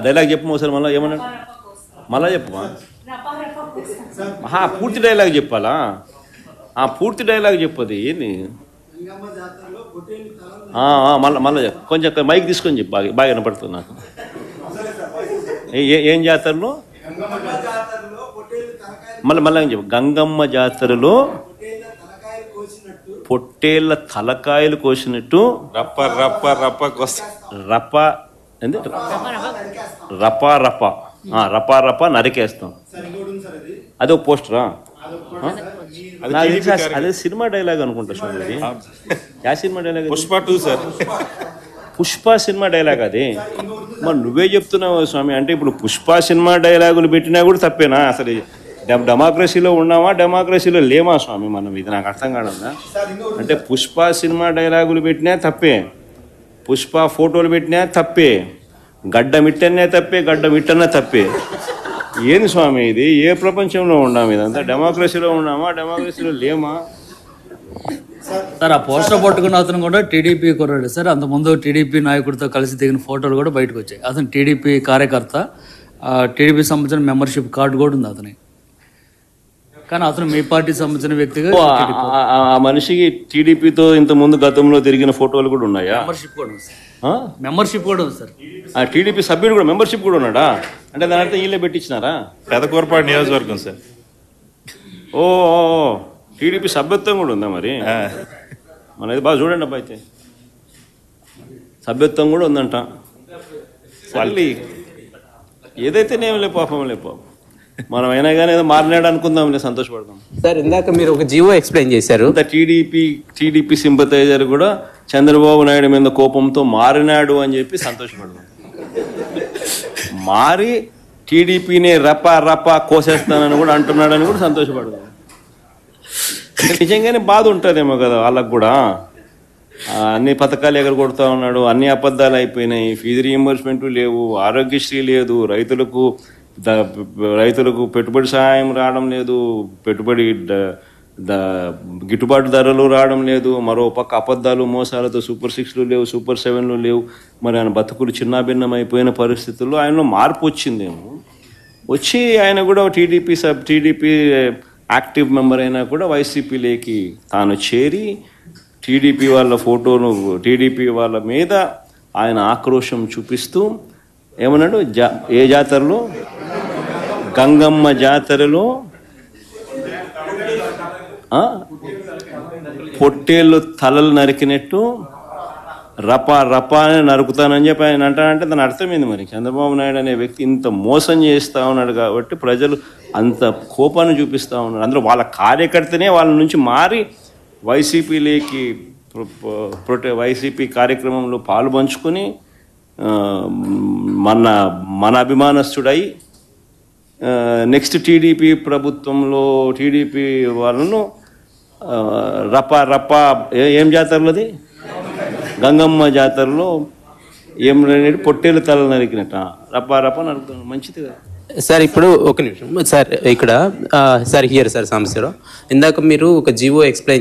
Dialogue చెప్పు sir, మళ్ళీ ఏమన్నాడు, మళ్ళా చెప్పు. పూర్తి డైలాగ్ చెప్పాలా? పూర్తి డైలాగ్ చెప్పది ఏంది? మళ్ళీ కొంచెం మైక్ తీసుకొని చెప్పు, బాగా వినపడుతుంది నాకు. ఏం జాతరలో? మళ్ళీ చెప్పు. గంగమ్మ జాతరలో పొట్టేళ్ల తలకాయలు కోసినట్టు రప్ప రప్ప రప్ప రప్ప ఏంది? రపా రప రపా రప నరికేస్తాం. అది ఒక పోస్టరా? అదే సినిమా డైలాగ్ అనుకుంటా స్వామి. Yeah cinema dialogue? Pushpa 2 sir. Pushpa cinema dialogue అది. మరి నువ్వే చెప్తున్నావు స్వామి. అంటే ఇప్పుడు పుష్ప సినిమా డైలాగులు పెట్టినా కూడా తప్పేనా? అసలు డెమోక్రసీలో ఉన్నామా, డెమోక్రసీలో లేమా స్వామి మనం? ఇది నాకు అర్థం కావడందా. అంటే పుష్ప సినిమా డైలాగులు పెట్టినా తప్పే, పుష్ప ఫోటోలు పెట్టినా తప్పే, గడ్డ మిట్టనే తప్పే, గడ్డ మిట్టనే తప్పే. ఏంది స్వామి ఇది? ఏ ప్రపంచంలో ఉన్నాము? ఇదంతా డెమోక్రసీలో ఉన్నామా, డెమోక్రసీలో లేమా? సార్, ఆ పోస్టర్ పట్టుకున్న అతను కూడా టీడీపీ కుర్రాడు సార్. అంతకుముందు టీడీపీ నాయకుడితో కలిసి దిగిన ఫోటోలు కూడా బయటకు వచ్చాయి. అతను టీడీపీ కార్యకర్త, టీడీపీ సంబంధించిన మెంబర్షిప్ కార్డు కూడా ఉంది అతని. కానీ అతను మీ పార్టీ సంబంధించిన వ్యక్తిగా. ఆ మనిషికి టీడీపీతో ఇంత ముందు గతంలో తిరిగిన ఫోటోలు కూడా ఉన్నాయా? మెంబర్షిప్ కూడా ఉంది సార్. మెంబర్షిప్ కూడా ఉంది సార్. ఆ టీడీపీ సభ్యుడు కూడా మెంబర్షిప్ కూడా ఉన్నాడా? అంటే దాని అర్థం వీళ్ళే పెట్టించినారా? పెదకూరపాడు నియోజకవర్గం సార్. ఓ టీడీపీ సభ్యత్వం కూడా ఉందా మరి? మనది బాగా చూడండి అబ్బా. అయితే సభ్యత్వం కూడా ఉందంట. మళ్ళీ ఏదైతేనేం లే పాపం, లే పాపం. మనం అయినా కానీ ఏదో మారినాడు అనుకుందాం, సంతోషపడదాం. సార్, ఇందాక మీరు ఒక జీవో ఎక్స్ప్లెయిన్ చేశారు. టీడీపీ సింపథైజర్ కూడా చంద్రబాబు నాయుడు మీద కోపంతో మారినాడు అని చెప్పి సంతోషపడదాం. మారి టీడీపీని రపా రపా కోసేస్తానని కూడా అంటున్నాడని కూడా సంతోషపడదాం. నిజంగానే బాధ ఉంటుందేమో కదా వాళ్ళకు కూడా. అన్ని పథకాలు ఎగరగొడతా ఉన్నాడు, అన్ని అబద్ధాలు అయిపోయినాయి, ఫీజు రీయింబర్స్మెంట్ లేవు, ఆరోగ్యశ్రీ లేదు, రైతులకు పెట్టుబడి సహాయం రావడం లేదు, పెట్టుబడి గిట్టుబాటు ధరలు రావడం లేదు, మరో పక్క అబద్ధాలు మోసాలతో సూపర్ 6లు లేవు, సూపర్ 7లు లేవు. మరి ఆయన బతుకులు చిన్నాభిన్నం అయిపోయిన పరిస్థితుల్లో ఆయనలో మార్పు వచ్చిందేమో. వచ్చి ఆయన కూడా టీడీపీ యాక్టివ్ మెంబర్ అయినా కూడా వైసీపీలోకి తాను చేరి టీడీపీ వాళ్ళ ఫోటోను, టీడీపీ వాళ్ళ మీద ఆయన ఆక్రోశం చూపిస్తూ ఏమన్నాడు? ఏ జాతరలో? గంగమ్మ జాతరలో పొట్టేళ్ళు తలలు నరికినట్టు రపా రపా అని నరుకుతానని చెప్పి ఆయన అంటానంటే దాని అర్థమైంది. మరి చంద్రబాబు నాయుడు అనే వ్యక్తి ఇంత మోసం చేస్తూ ఉన్నాడు కాబట్టి ప్రజలు అంత కోపాన్ని చూపిస్తూ ఉన్నారు. అందులో వాళ్ళ కార్యకర్తనే వాళ్ళ నుంచి మారి వైసీపీలోకి వైసీపీ కార్యక్రమంలో పాలు పంచుకొని మన అభిమానస్తుడై నెక్స్ట్ టీడీపీ ప్రభుత్వంలో టీడీపీ వాళ్ళను రపా రపా ఏం జాతరలోది? గంగమ్మ జాతరలో ఏం పొట్టేలు తల నరికినట్ట రపా రపా నరుకుతాను. మంచిది కదా సార్. ఇప్పుడు ఒక నిమిషం సార్, ఇక్కడ సార్ హియర్ సార్ సమస్యలో ఇందాక మీరు ఒక జీవో ఎక్స్ప్లెయిన్